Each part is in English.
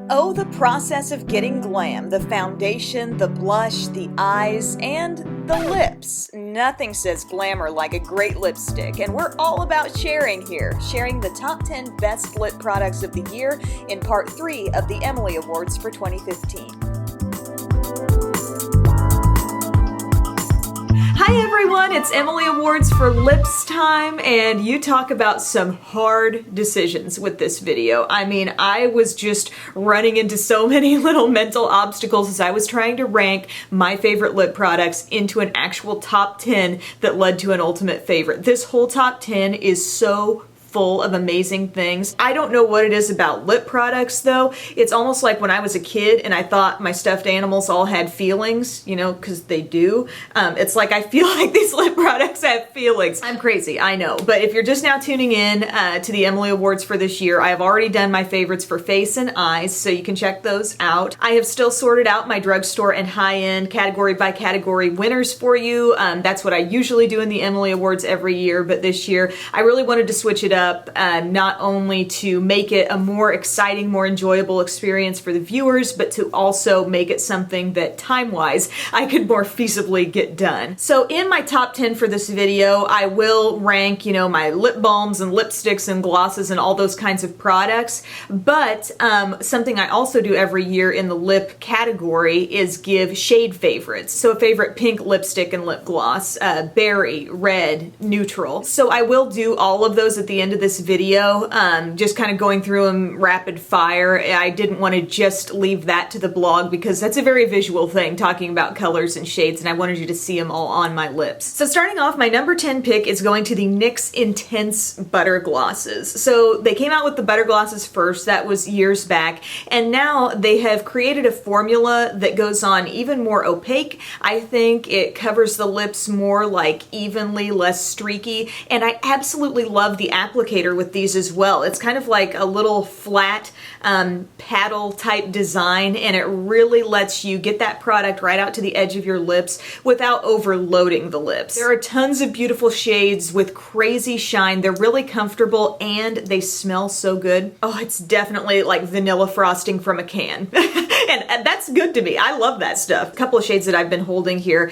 Oh, the process of getting glam. The foundation, the blush, the eyes, and the lips. Nothing says glamour like a great lipstick, and we're all about sharing here. Sharing the top 10 best lip products of the year in part 3 of the Emily Awards for 2015. Hi everyone, it's Emily Awards for Lips time, and you talk about some hard decisions with this video. I mean, I was just running into so many little mental obstacles as I was trying to rank my favorite lip products into an actual top 10 that led to an ultimate favorite. This whole top 10 is so full of amazing things. I don't know what it is about lip products though. It's almost like when I was a kid and I thought my stuffed animals all had feelings, you know, because they do. It's like I feel like these lip products have feelings. I'm crazy, I know. But if you're just now tuning in to the Emily Awards for this year, I have already done my favorites for face and eyes, so you can check those out. I have still sorted out my drugstore and high-end category by category winners for you. That's what I usually do in the Emily Awards every year, but this year I really wanted to switch it up. Not only to make it a more exciting, more enjoyable experience for the viewers, but to also make it something that time-wise I could more feasibly get done. So in my top 10 for this video, I will rank, you know, my lip balms and lipsticks and glosses and all those kinds of products, but something I also do every year in the lip category is give shade favorites. So a favorite pink lipstick and lip gloss, berry, red, neutral. So I will do all of those at the end of this video, just kind of going through them rapid fire. I didn't want to just leave that to the blog because that's a very visual thing, talking about colors and shades, and I wanted you to see them all on my lips. So starting off, my number 10 pick is going to the NYX Intense Butter Glosses. So they came out with the butter glosses first, that was years back, and now they have created a formula that goes on even more opaque. I think it covers the lips more like evenly, less streaky, and I absolutely love the applicator with these as well. It's kind of like a little flat paddle type design, and it really lets you get that product right out to the edge of your lips without overloading the lips. There are tons of beautiful shades with crazy shine. They're really comfortable and they smell so good. Oh, it's definitely like vanilla frosting from a can. And that's good to me. I love that stuff. A couple of shades that I've been holding here.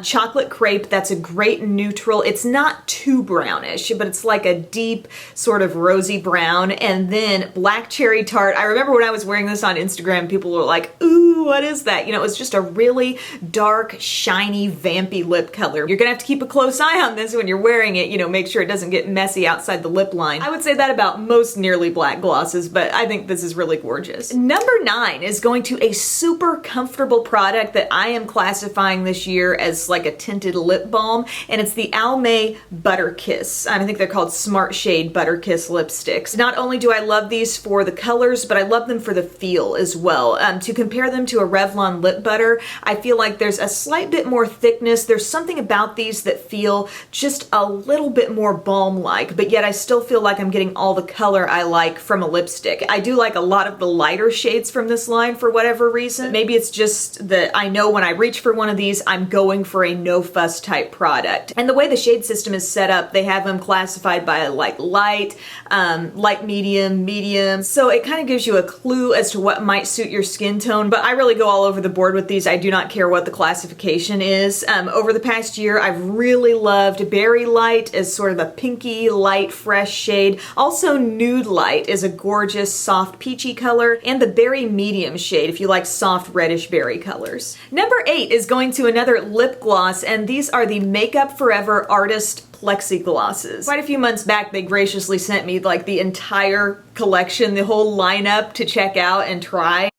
Chocolate Crepe, that's a great neutral. It's not too brownish, but it's like a deep sort of rosy brown. And then Black Cherry Tart. I remember when I was wearing this on Instagram, people were like, ooh, what is that? You know, it's just a really dark, shiny, vampy lip color. You're gonna have to keep a close eye on this when you're wearing it, you know, make sure it doesn't get messy outside the lip line. I would say that about most nearly black glosses, but I think this is really gorgeous. Number 9 is going to a super comfortable product that I am classifying this year as like a tinted lip balm, and it's the Almay Butter Kiss. I think they're called Smart Shade Butter Kiss lipsticks. Not only do I love these for the colors, but I love them for the feel as well. To compare them to a Revlon lip butter, I feel like there's a slight bit more thickness. There's something about these that feel just a little bit more balm-like, but yet I still feel like I'm getting all the color I like from a lipstick. I do like a lot of the lighter shades from this line for whatever reason. Maybe it's just that I know when I reach for one of these, I'm going for a no-fuss type product. And the way the shade system is set up, they have them classified by like light, light medium, medium. So it kind of gives you a clue as to what might suit your skin tone, but I really go all over the board with these. I do not care what the classification is. Over the past year, I've really loved Berry Light as sort of a pinky, light, fresh shade. Also, Nude Light is a gorgeous, soft, peachy color, and the Berry Medium shade if you like soft, reddish berry colors. Number 8 is going to another lip gloss, and these are the Makeup Forever Artist Flexi glosses. Quite a few months back, they graciously sent me like the entire collection, the whole lineup to check out and try.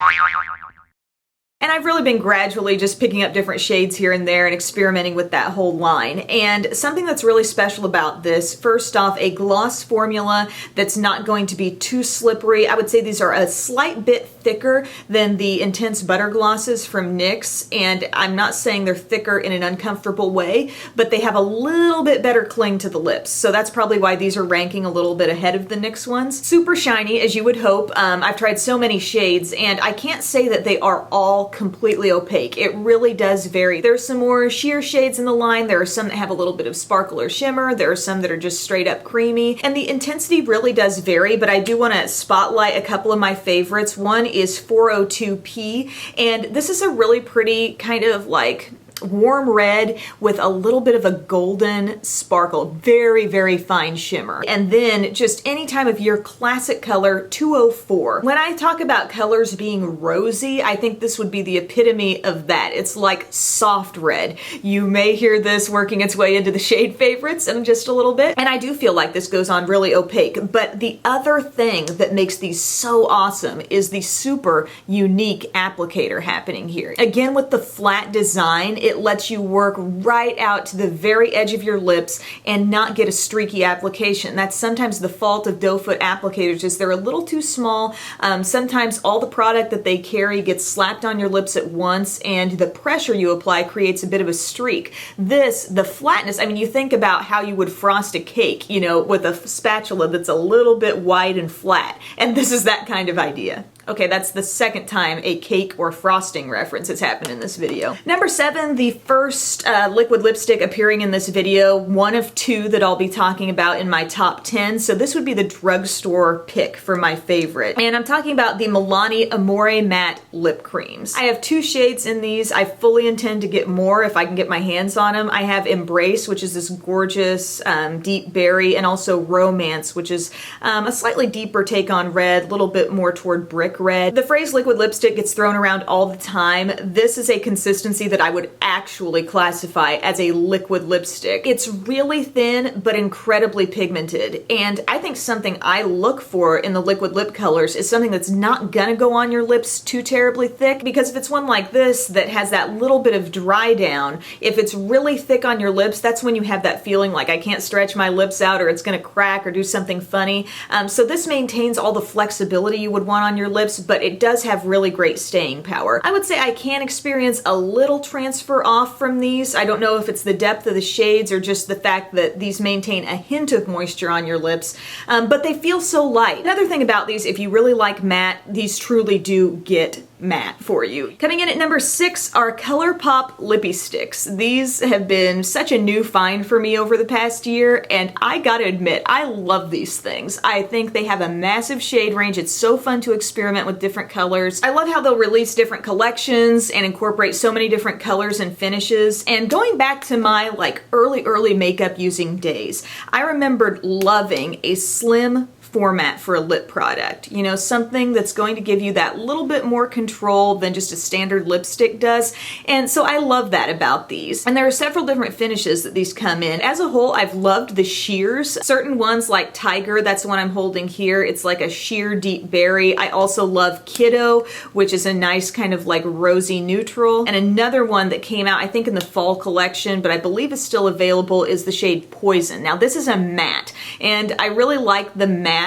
And I've really been gradually just picking up different shades here and there and experimenting with that whole line. And something that's really special about this, first off, a gloss formula that's not going to be too slippery. I would say these are a slight bit thicker than the Intense Butter Glosses from NYX, and I'm not saying they're thicker in an uncomfortable way, but they have a little bit better cling to the lips. So that's probably why these are ranking a little bit ahead of the NYX ones. Super shiny, as you would hope. I've tried so many shades, and I can't say that they are all completely opaque. It really does vary. There's some more sheer shades in the line. There are some that have a little bit of sparkle or shimmer. There are some that are just straight up creamy. And the intensity really does vary, but I do want to spotlight a couple of my favorites. One is 402P, and this is a really pretty kind of like warm red with a little bit of a golden sparkle. Very, very fine shimmer. And then just any time of year classic color 204. When I talk about colors being rosy, I think this would be the epitome of that. It's like soft red. You may hear this working its way into the shade favorites in just a little bit. And I do feel like this goes on really opaque. But the other thing that makes these so awesome is the super unique applicator happening here. Again, with the flat design, it lets you work right out to the very edge of your lips and not get a streaky application. That's sometimes the fault of doe foot applicators, is they're a little too small. Sometimes all the product that they carry gets slapped on your lips at once, and the pressure you apply creates a bit of a streak. This, the flatness, I mean, you think about how you would frost a cake, you know, with a spatula that's a little bit wide and flat, and this is that kind of idea. Okay, that's the second time a cake or frosting reference has happened in this video. Number 7, the first liquid lipstick appearing in this video, one of 2 that I'll be talking about in my top 10. So this would be the drugstore pick for my favorite. And I'm talking about the Milani Amore Matte Lip Creams. I have 2 shades in these. I fully intend to get more if I can get my hands on them. I have Embrace, which is this gorgeous deep berry, and also Romance, which is a slightly deeper take on red, a little bit more toward brick red. The phrase liquid lipstick gets thrown around all the time. This is a consistency that I would actually classify as a liquid lipstick. It's really thin but incredibly pigmented, and I think something I look for in the liquid lip colors is something that's not gonna go on your lips too terribly thick, because if it's one like this that has that little bit of dry down, if it's really thick on your lips, that's when you have that feeling like I can't stretch my lips out or it's gonna crack or do something funny. So this maintains all the flexibility you would want on your lips, but it does have really great staying power. I would say I can experience a little transfer off from these. I don't know if it's the depth of the shades or just the fact that these maintain a hint of moisture on your lips, but they feel so light. Another thing about these, if you really like matte, these truly do get matte for you. Coming in at number 6 are Colourpop Lippiestix. These have been such a new find for me over the past year, and I gotta admit, I love these things. I think they have a massive shade range. It's so fun to experiment with different colors. I love how they'll release different collections and incorporate so many different colors and finishes. And going back to my like early makeup using days, I remembered loving a slim format for a lip product. You know, something that's going to give you that little bit more control than just a standard lipstick does. And so I love that about these. And there are several different finishes that these come in. As a whole, I've loved the sheers. Certain ones like Tiger, that's the one I'm holding here. It's like a sheer deep berry. I also love Kiddo, which is a nice kind of like rosy neutral. And another one that came out, I think in the fall collection, but I believe is still available, is the shade Poison. Now this is a matte, and I really like the matte.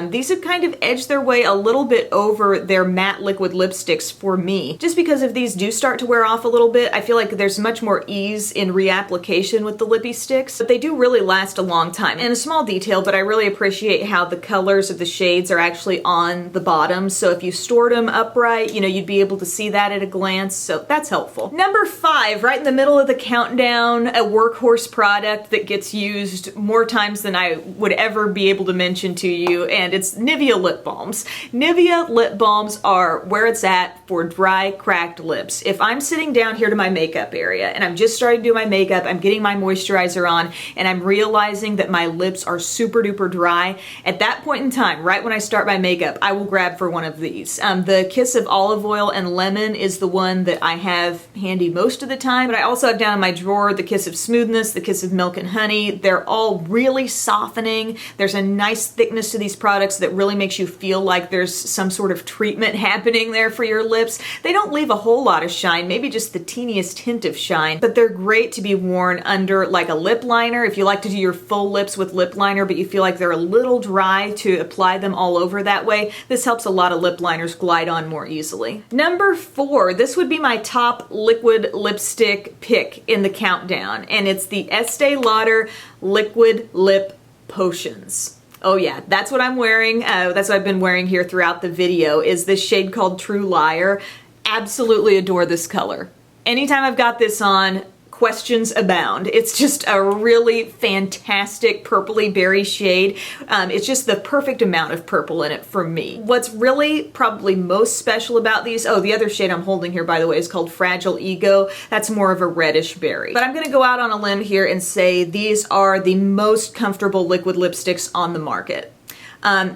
These have kind of edged their way a little bit over their matte liquid lipsticks for me. Just because if these do start to wear off a little bit, I feel like there's much more ease in reapplication with the Lippiestix, but they do really last a long time. And a small detail, but I really appreciate how the colors of the shades are actually on the bottom, so if you stored them upright, you know, you'd be able to see that at a glance, so that's helpful. Number 5, right in the middle of the countdown, a workhorse product that gets used more times than I would ever be able to mention to you, and it's Nivea Lip Balms. Nivea Lip Balms are where it's at for dry, cracked lips. If I'm sitting down here to my makeup area and I'm just starting to do my makeup, I'm getting my moisturizer on, and I'm realizing that my lips are super duper dry, at that point in time, right when I start my makeup, I will grab for one of these. The Kiss of Olive Oil and Lemon is the one that I have handy most of the time, but I also have down in my drawer the Kiss of Smoothness, the Kiss of Milk and Honey. They're all really softening. There's a nice thickness to these products that really makes you feel like there's some sort of treatment happening there for your lips. They don't leave a whole lot of shine, maybe just the teeniest hint of shine, but they're great to be worn under like a lip liner. If you like to do your full lips with lip liner, but you feel like they're a little dry to apply them all over that way, this helps a lot of lip liners glide on more easily. Number 4, this would be my top liquid lipstick pick in the countdown, and it's the Estee Lauder Liquid Lip Potions. Oh yeah, that's what I'm wearing. That's what I've been wearing here throughout the video, is this shade called True Liar. absolutely adore this color. Anytime I've got this on, questions abound. It's just a really fantastic purpley berry shade. It's just the perfect amount of purple in it for me. What's really probably most special about these, oh, the other shade I'm holding here, by the way, is called Fragile Ego. That's more of a reddish berry. But I'm gonna go out on a limb here and say these are the most comfortable liquid lipsticks on the market.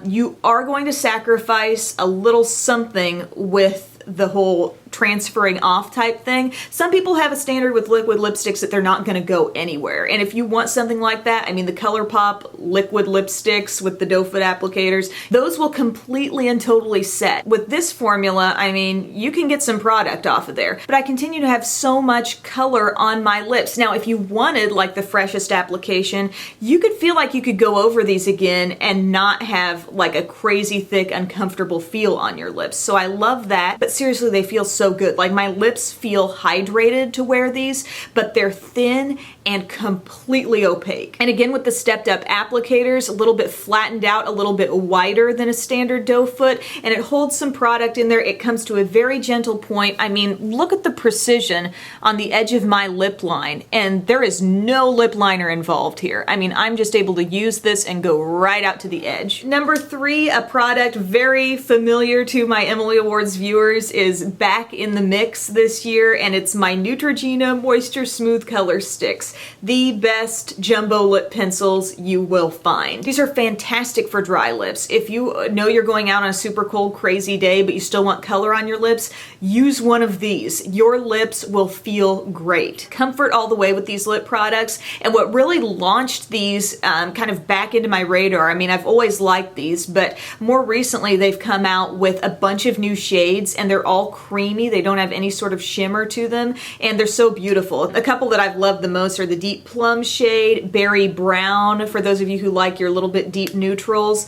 You are going to sacrifice a little something with the whole transferring off type thing. Some people have a standard with liquid lipsticks that they're not going to go anywhere. And if you want something like that, I mean, the Colourpop liquid lipsticks with the doe foot applicators, those will completely and totally set. With this formula, I mean, you can get some product off of there, but I continue to have so much color on my lips. Now, if you wanted like the freshest application, you could feel like you could go over these again and not have like a crazy thick, uncomfortable feel on your lips. So I love that, but seriously, they feel so good. Like my lips feel hydrated to wear these, but they're thin and completely opaque. And again, with the stepped up applicators, a little bit flattened out, a little bit wider than a standard doe foot, and it holds some product in there. It comes to a very gentle point. I mean, look at the precision on the edge of my lip line, and there is no lip liner involved here. I mean, I'm just able to use this and go right out to the edge. Number 3, a product very familiar to my Emily Awards viewers, is back in the mix this year, and it's my Neutrogena Moisture Smooth Color Sticks. The best jumbo lip pencils you will find. These are fantastic for dry lips. If you know you're going out on a super cold, crazy day, but you still want color on your lips, use one of these. Your lips will feel great. Comfort all the way with these lip products, and what really launched these kind of back into my radar, I mean, I've always liked these, but more recently they've come out with a bunch of new shades, and they're all creamy. They don't have any sort of shimmer to them, and they're so beautiful. A couple that I've loved the most are the Deep Plum shade, Berry Brown, for those of you who like your little bit deep neutrals.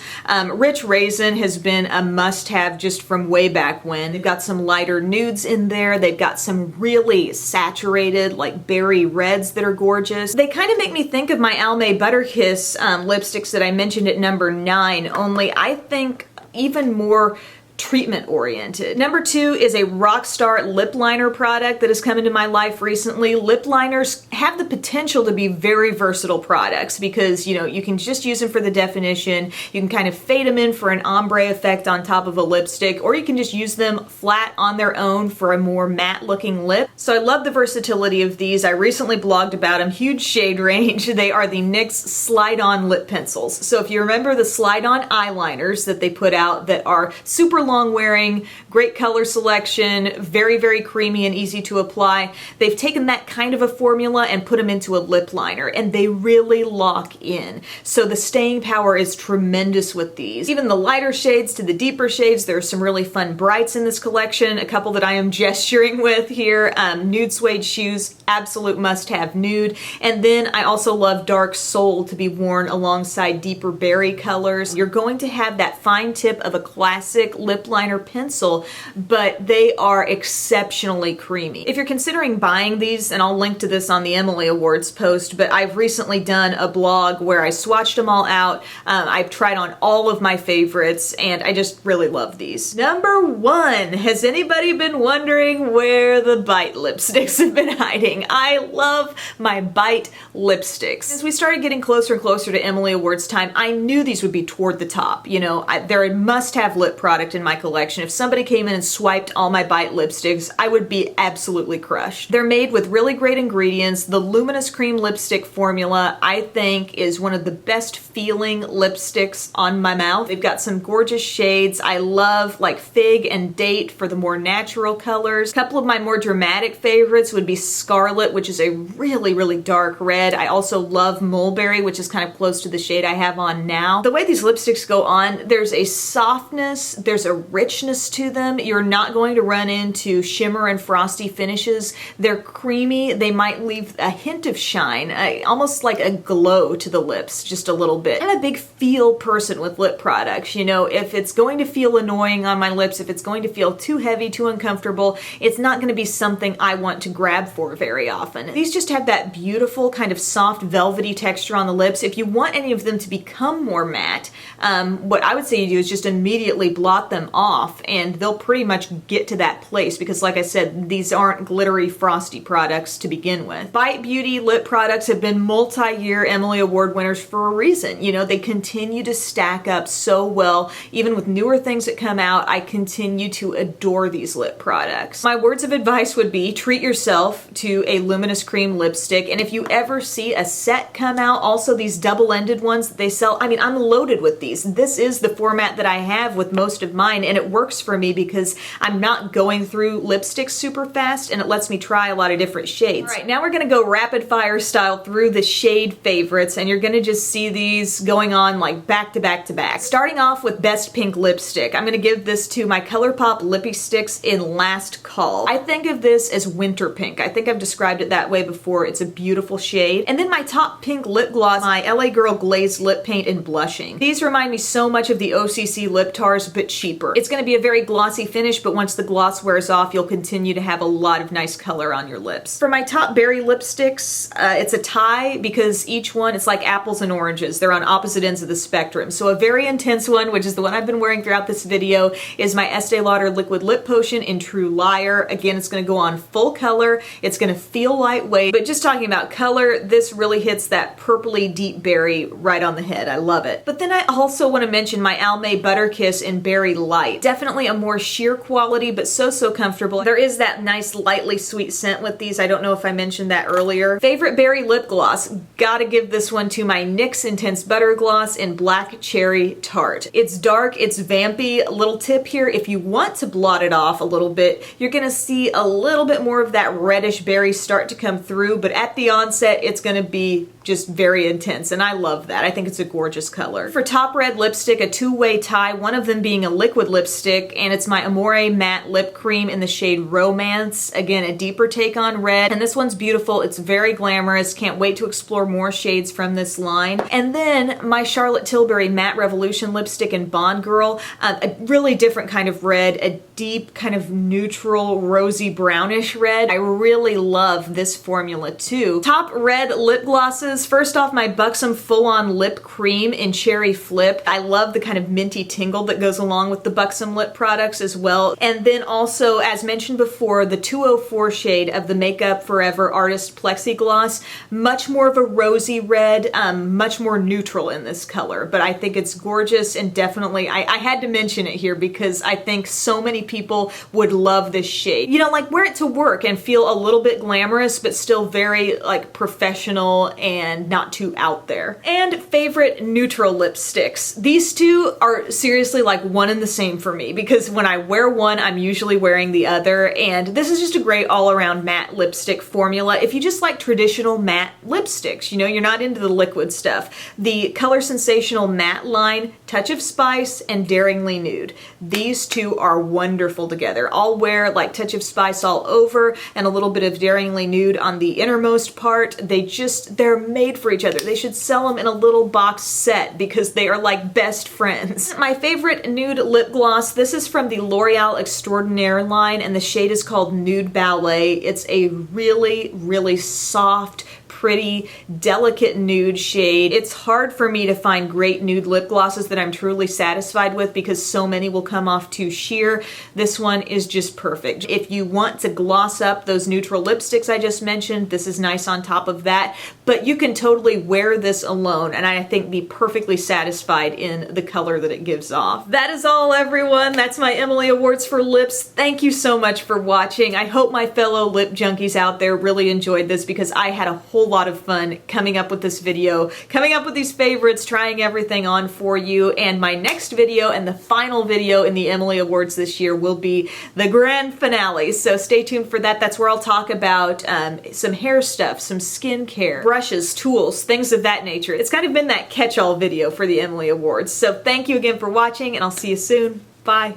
Rich Raisin has been a must-have just from way back when. They've got some lighter nudes in there. They've got some really saturated, like berry reds that are gorgeous. They kind of make me think of my Almay Butterkiss lipsticks that I mentioned at number 9, only I think even more treatment oriented. Number 2 is a Rockstar lip liner product that has come into my life recently. Lip liners have the potential to be very versatile products because, you know, you can just use them for the definition, you can kind of fade them in for an ombre effect on top of a lipstick, or you can just use them flat on their own for a more matte looking lip. So I love the versatility of these. I recently blogged about them. Huge shade range. They are the NYX slide-on lip pencils. So if you remember the slide-on eyeliners that they put out that are super long wearing, great color selection, very, very creamy and easy to apply. They've taken that kind of a formula and put them into a lip liner, and they really lock in. So the staying power is tremendous with these. Even the lighter shades to the deeper shades, there are some really fun brights in this collection. A couple that I am gesturing with here. Nude Suede Shoes, absolute must-have nude. And then I also love Dark Soul to be worn alongside deeper berry colors. You're going to have that fine tip of a classic lip liner pencil, but they are exceptionally creamy. If you're considering buying these, and I'll link to this on the Emily Awards post, but I've recently done a blog where I swatched them all out. I've tried on all of my favorites, and I just really love these. Number 1, has anybody been wondering where the Bite lipsticks have been hiding? I love my Bite lipsticks. Since we started getting closer and closer to Emily Awards time, I knew these would be toward the top. You know, they're a must-have lip product in my collection. If somebody came in and swiped all my Bite lipsticks, I would be absolutely crushed. They're made with really great ingredients. The Luminous Cream lipstick formula, I think, is one of the best feeling lipsticks on my mouth. They've got some gorgeous shades. I love like Fig and Date for the more natural colors. A couple of my more dramatic favorites would be Scarlet, which is a really, really dark red. I also love Mulberry, which is kind of close to the shade I have on now. The way these lipsticks go on, there's a softness, there's a richness to them. You're not going to run into shimmer and frosty finishes. They're creamy. They might leave a hint of shine, almost like a glow to the lips, just a little bit. I'm a big feel person with lip products. You know, if it's going to feel annoying on my lips, if it's going to feel too heavy, too uncomfortable, it's not going to be something I want to grab for very often. These just have that beautiful kind of soft velvety texture on the lips. If you want any of them to become more matte, what I would say you do is just immediately blot them them off and they'll pretty much get to that place because like I said, these aren't glittery frosty products to begin with. Bite Beauty lip products have been multi-year Emily Award winners for a reason. You know, they continue to stack up so well. Even with newer things that come out, I continue to adore these lip products. My words of advice would be treat yourself to a luminous cream lipstick, and if you ever see a set come out, also these double-ended ones that they sell, I mean, I'm loaded with these. This is the format that I have with most of mine, and it works for me because I'm not going through lipsticks super fast, and it lets me try a lot of different shades. All right, now we're gonna go rapid fire style through the shade favorites, and you're gonna just see these going on like back to back to back. Starting off with Best Pink Lipstick, I'm gonna give this to my Colourpop Lippiestix in Last Call. I think of this as winter pink. I think I've described it that way before. It's a beautiful shade. And then my top pink lip gloss, my LA Girl Glazed Lip Paint in Blushing. These remind me so much of the OCC Lip Tars, but cheaper. It's gonna be a very glossy finish, but once the gloss wears off, you'll continue to have a lot of nice color on your lips. For my top berry lipsticks, it's a tie because each one, it's like apples and oranges. They're on opposite ends of the spectrum. So a very intense one, which is the one I've been wearing throughout this video, is my Estee Lauder Liquid Lip Potion in True Liar. Again, it's gonna go on full color. It's gonna feel lightweight, but just talking about color, this really hits that purpley deep berry right on the head. I love it. But then I also want to mention my Almay Butter Kiss in Berry Light. Definitely a more sheer quality, but so comfortable. There is that nice lightly sweet scent with these. I don't know if I mentioned that earlier. Favorite berry lip gloss, gotta give this one to my NYX Intense Butter Gloss in Black Cherry Tart. It's dark, it's vampy. A little tip here, if you want to blot it off a little bit, you're gonna see a little bit more of that reddish berry start to come through, but at the onset, it's gonna be just very intense, and I love that. I think it's a gorgeous color. For top red lipstick, a two-way tie, one of them being a liquid lipstick, and it's my Amore Matte Lip Cream in the shade Romance. Again, a deeper take on red, and this one's beautiful. It's very glamorous. Can't wait to explore more shades from this line. And then my Charlotte Tilbury Matte Revolution lipstick in Bond Girl, a really different kind of red, a deep kind of neutral rosy brownish red. I really love this formula too. Top red lip glosses. First off, my Buxom Full On Lip Cream in Cherry Flip. I love the kind of minty tingle that goes along with the Buxom lip products as well. And then also, as mentioned before, the 204 shade of the Makeup Forever Artist Plexi Gloss. Much more of a rosy red, much more neutral in this color, but I think it's gorgeous, and definitely, I had to mention it here because I think so many people would love this shade. You know, like wear it to work and feel a little bit glamorous, but still very like professional and not too out there. And favorite neutral lipsticks. These two are seriously like one and the same for me because when I wear one, I'm usually wearing the other, and this is just a great all-around matte lipstick formula. If you just like traditional matte lipsticks, you know, you're not into the liquid stuff. The Color Sensational Matte line, Touch of Spice, and Daringly Nude. These two are wonderful together. I'll wear like Touch of Spice all over and a little bit of Daringly Nude on the innermost part. They're made for each other. They should sell them in a little box set because they are like best friends. My favorite nude lip gloss, this is from the L'Oreal Extraordinaire line, and the shade is called Nude Ballet. It's a really soft, pretty, delicate nude shade. It's hard for me to find great nude lip glosses that I'm truly satisfied with because so many will come off too sheer. This one is just perfect. If you want to gloss up those neutral lipsticks I just mentioned, this is nice on top of that, but you can totally wear this alone and I think be perfectly satisfied in the color that it gives off. That is all, everyone. That's my Emily Awards for Lips. Thank you so much for watching. I hope my fellow lip junkies out there really enjoyed this because I had a whole lot of fun coming up with this video, coming up with these favorites, trying everything on for you, and my next video and the final video in the Emily Awards this year will be the grand finale, so stay tuned for that. That's where I'll talk about some hair stuff, some skincare, brushes, tools, things of that nature. It's kind of been that catch-all video for the Emily Awards, so thank you again for watching, and I'll see you soon. Bye.